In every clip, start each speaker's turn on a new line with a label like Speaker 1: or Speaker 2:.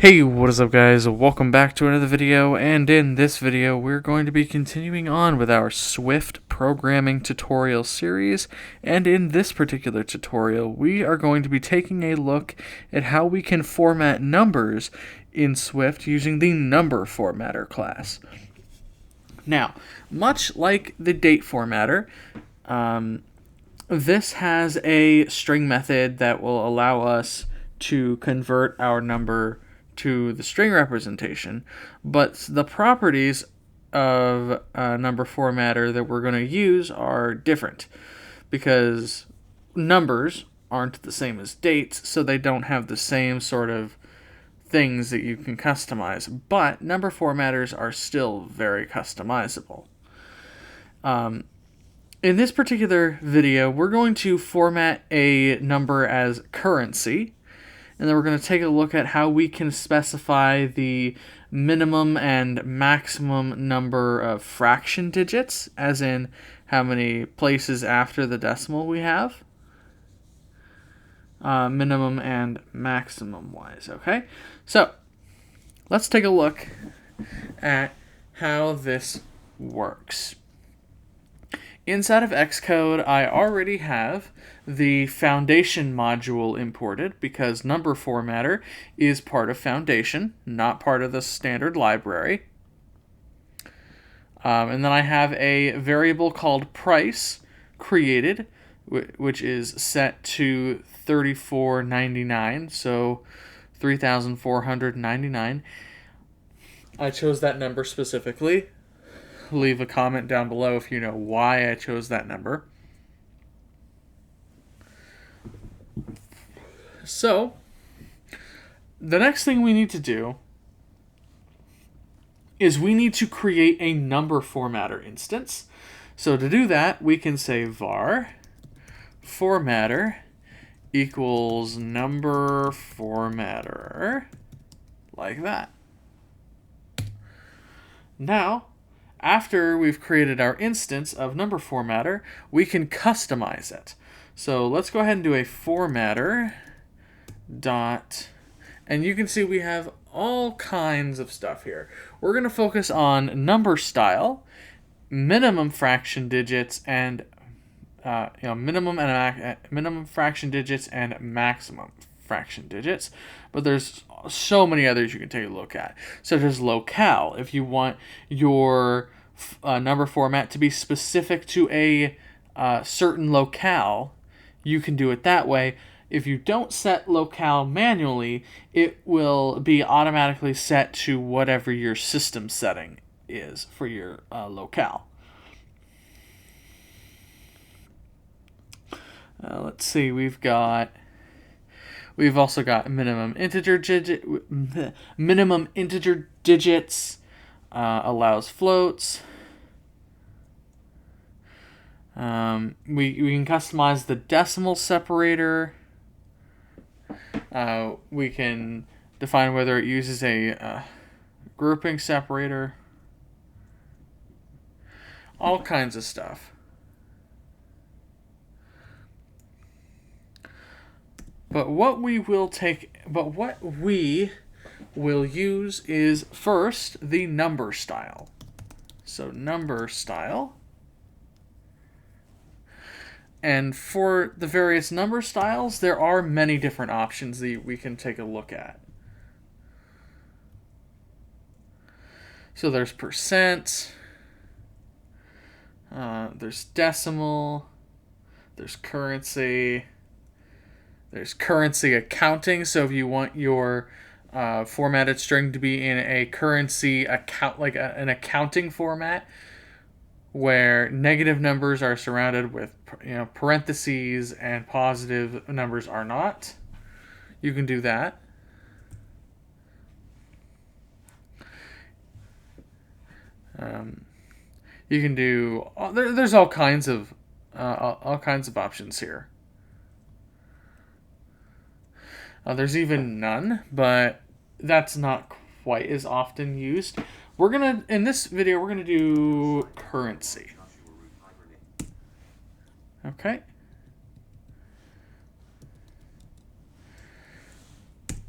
Speaker 1: Hey, what is up guys? Welcome back to another video, and in this video we're going to be continuing on with our Swift programming tutorial series, and in this particular tutorial we are going to be taking a look at how we can format numbers in Swift using the NumberFormatter class. Now, much like the date formatter, this has a string method that will allow us to convert our number to the string representation, but the properties of NumberFormatter that we're going to use are different because numbers aren't the same as dates, so they don't have the same sort of things that you can customize, but number formatters are still very customizable. In this particular video, we're going to format a number as currency, and then we're going to take a look at how we can specify the minimum and maximum number of fraction digits, as in how many places after the decimal we have, minimum and maximum wise. Okay, so let's take a look at how this works. Inside of Xcode, I already have the Foundation module imported because NumberFormatter is part of Foundation, not part of the standard library. And then I have a variable called price created, which is set to $34.99, so 3,499. I chose that number specifically. Leave a comment down below if you know why I chose that number. So, the next thing we need to do is we need to create a NumberFormatter instance. So to do that, we can say var formatter equals NumberFormatter, like that. Now, after we've created our instance of NumberFormatter, we can customize it. So let's go ahead and do a formatter dot, and you can see we have all kinds of stuff here. We're going to focus on number style, minimum fraction digits, and minimum fraction digits and maximum fraction digits, but there's so many others you can take a look at, such as locale. If you want your number format to be specific to a certain locale, you can do it that way. If you don't set locale manually, it will be automatically set to whatever your system setting is for your locale. Let's see, we've also got minimum integer digits, allows floats. We can customize the decimal separator. We can define whether it uses a grouping separator. All kinds of stuff. But what we will use is first the number style. So number style. And for the various number styles, there are many different options that we can take a look at. So there's percent, there's decimal, there's currency. There's currency accounting, so if you want your formatted string to be in a currency account, like an accounting format, where negative numbers are surrounded with parentheses and positive numbers are not, you can do that. You can do there's all kinds of options here. There's even none, but that's not quite as often used. In this video, we're gonna do currency. Okay.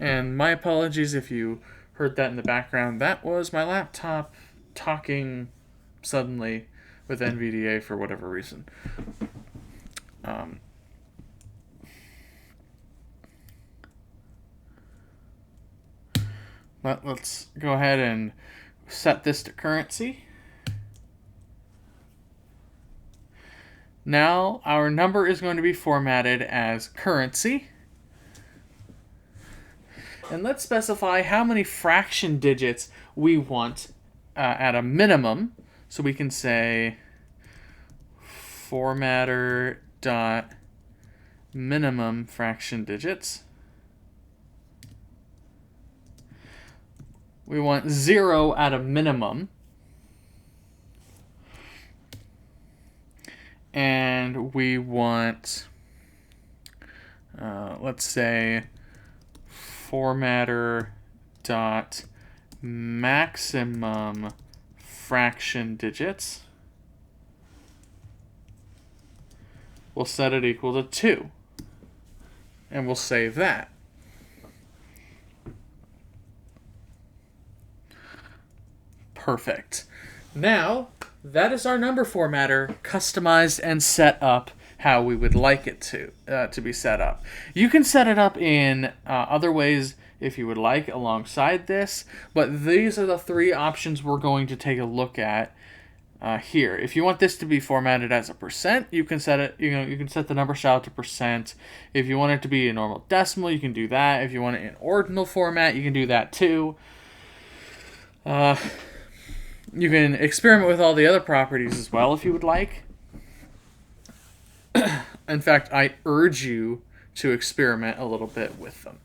Speaker 1: And my apologies if you heard that in the background. That was my laptop talking suddenly with NVDA for whatever reason. But let's go ahead and set this to currency. Now our number is going to be formatted as currency. And let's specify how many fraction digits we want at a minimum. So we can say formatter dot minimum fraction digits. We want 0 at a minimum. And we want, let's say, formatter dot maximum fraction digits. We'll set it equal to 2. And we'll save that. Perfect. Now, that is our number formatter customized and set up how we would like it to be set up. You can set it up in other ways if you would like alongside this, but these are the 3 options we're going to take a look at here. If you want this to be formatted as a percent, you can set it. You can set the number style to percent. If you want it to be a normal decimal, you can do that. If you want it in ordinal format, you can do that too. You can experiment with all the other properties as well if you would like. In fact, I urge you to experiment a little bit with them.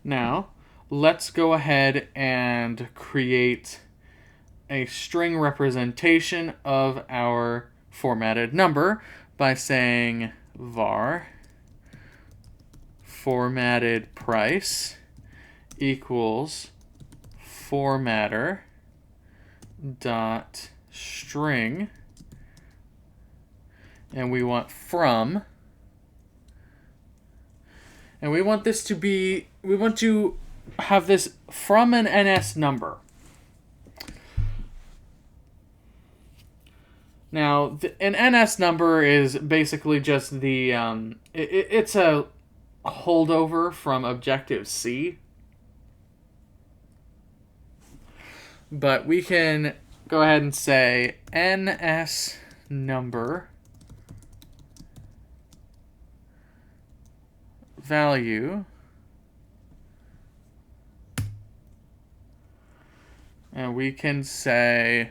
Speaker 1: Now, let's go ahead and create a string representation of our formatted number by saying var formatted price equals formatter dot string, and we want from, and we want this to be, we want to have this from an NS number. Now, an NS number is basically just the, it's a holdover from Objective-C. But we can go ahead and say NS number value, and we can say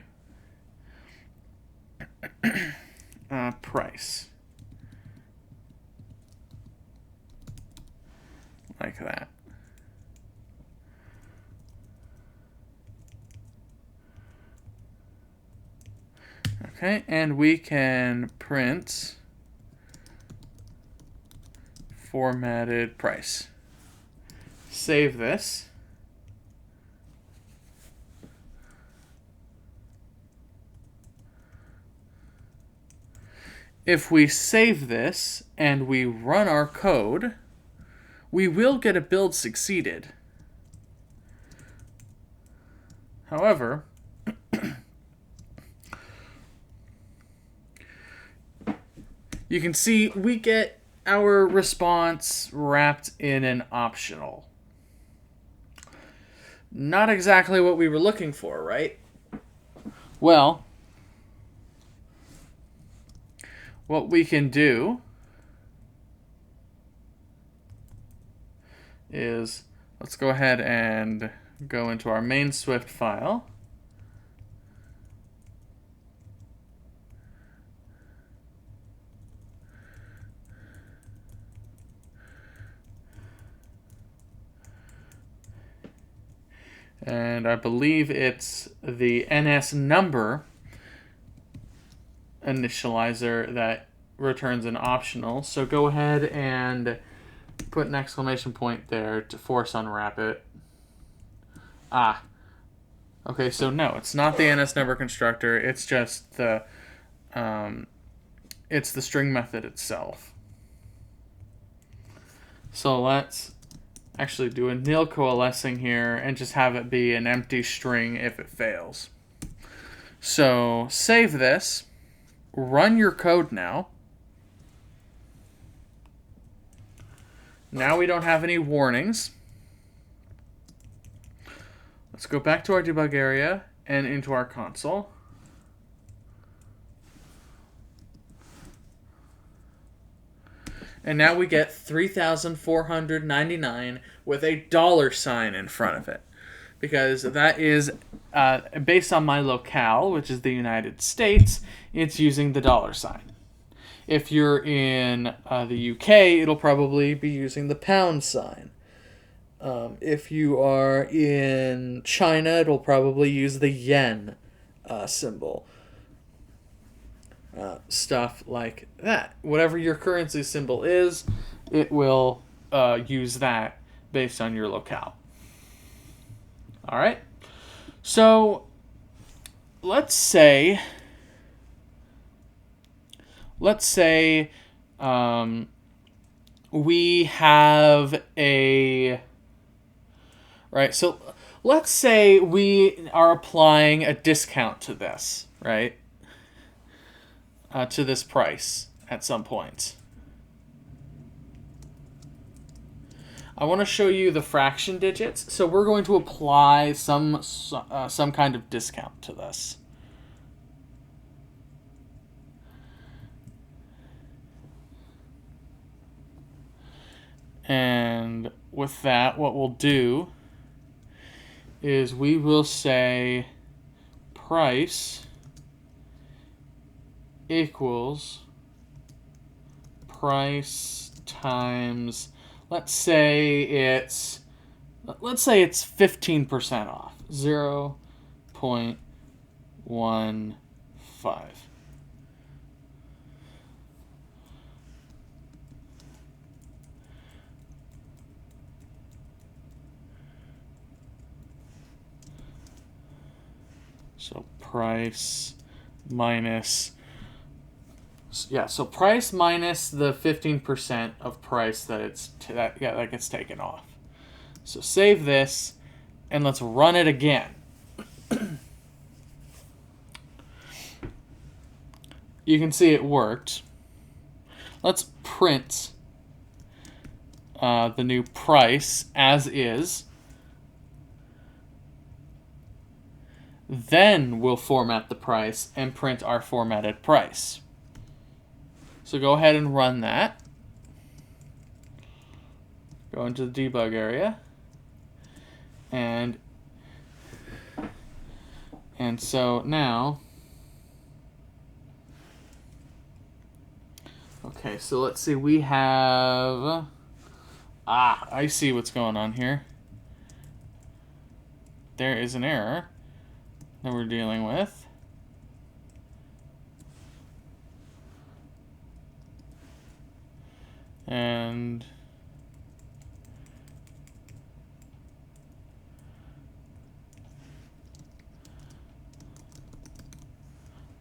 Speaker 1: price, like that. Okay, and we can print formatted price. Save this. If we save this and we run our code, we will get a build succeeded. However, you can see we get our response wrapped in an optional. Not exactly what we were looking for, right? Well, what we can do is, let's go ahead and go into our main Swift file. And I believe it's the NS number initializer that returns an optional. So go ahead and put an exclamation point there to force unwrap it. Ah. Okay, so no, it's not the NS number constructor. It's just the It's the string method itself. So let's actually do a nil coalescing here and just have it be an empty string if it fails. So save this, run your code now. Now we don't have any warnings. Let's go back to our debug area and into our console. And now we get 3,499 with a $sign in front of it. Because that is, based on my locale, which is the United States, it's using the $sign. If you're in the UK, it'll probably be using the pound sign. If you are in China, it'll probably use the yen symbol. Stuff like that. Whatever your currency symbol is, it will use that based on your locale. All right. So let's say we have a right. So let's say we are applying a discount to this, right? To this price at some point. I want to show you the fraction digits, so we're going to apply some kind of discount to this. And with that, what we'll do is we will say price equals price times, let's say it's 15% off, 0.15. So price minus, so price minus the 15% of price that gets taken off. So save this, and let's run it again. You can see it worked. Let's print the new price as is. Then we'll format the price and print our formatted price. So go ahead and run that. Go into the debug area. And so now, okay, so let's see, we have, I see what's going on here. There is an error that we're dealing with. And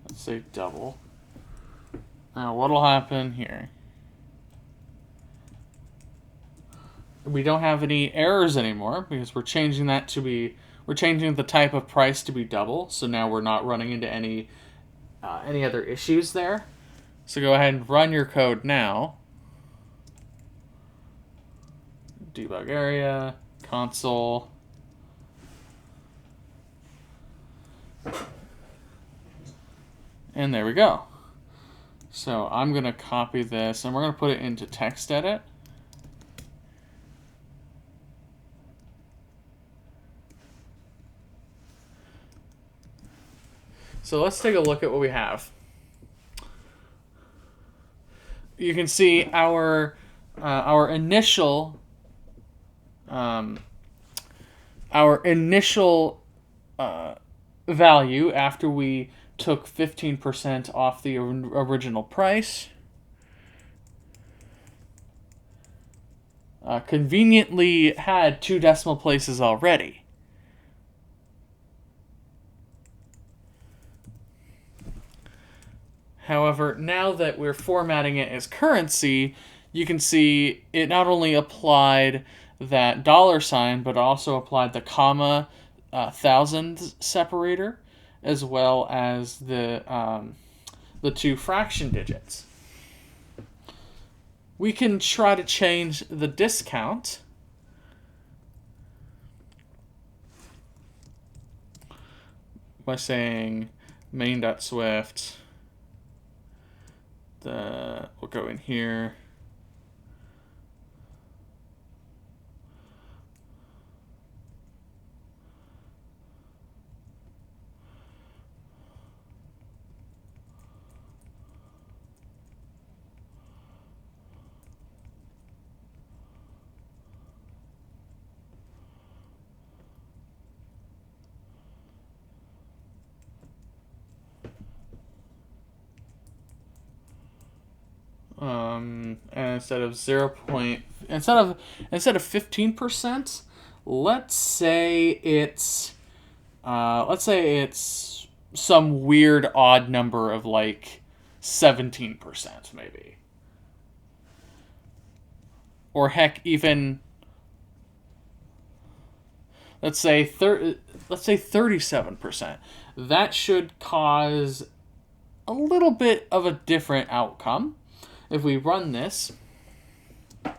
Speaker 1: let's say double. Now what'll happen here? We don't have any errors anymore because we're changing that to be, we're changing the type of price to be double. So now we're not running into any other issues there. So go ahead and run your code now. Debug area, console. And there we go. So I'm going to copy this and we're going to put it into text edit. So let's take a look at what we have. You can see our initial value after we took 15% off the original price conveniently had 2 decimal places already. However, now that we're formatting it as currency, you can see it not only applied that $sign, but also applied the comma thousand separator, as well as the 2 fraction digits. We can try to change the discount by saying main.swift. We'll go in here. And instead of 15%, let's say it's some weird odd number of like 17% maybe, or heck, even let's say 37%. That should cause a little bit of a different outcome. If we run this, and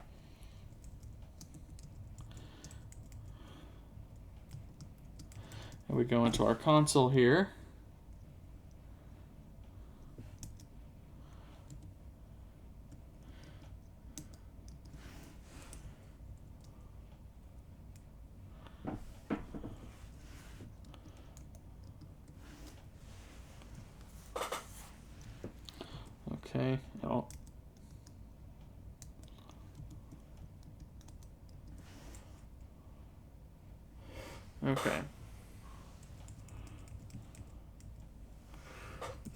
Speaker 1: we go into our console here, okay, okay.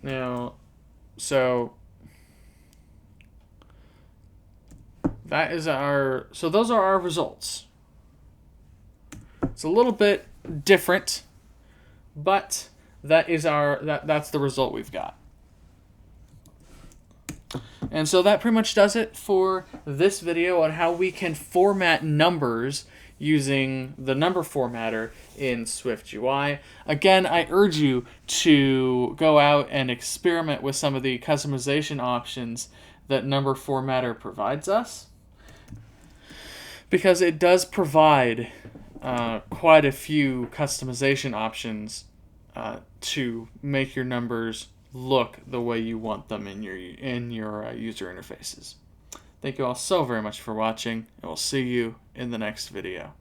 Speaker 1: Now, so those are our results. It's a little bit different, but that's the result we've got. And so that pretty much does it for this video on how we can format numbers using the number formatter in Swift UI. Again, I urge you to go out and experiment with some of the customization options that number formatter provides us, because it does provide quite a few customization options to make your numbers look the way you want them in your user interfaces. Thank you all so very much for watching, and we'll see you in the next video.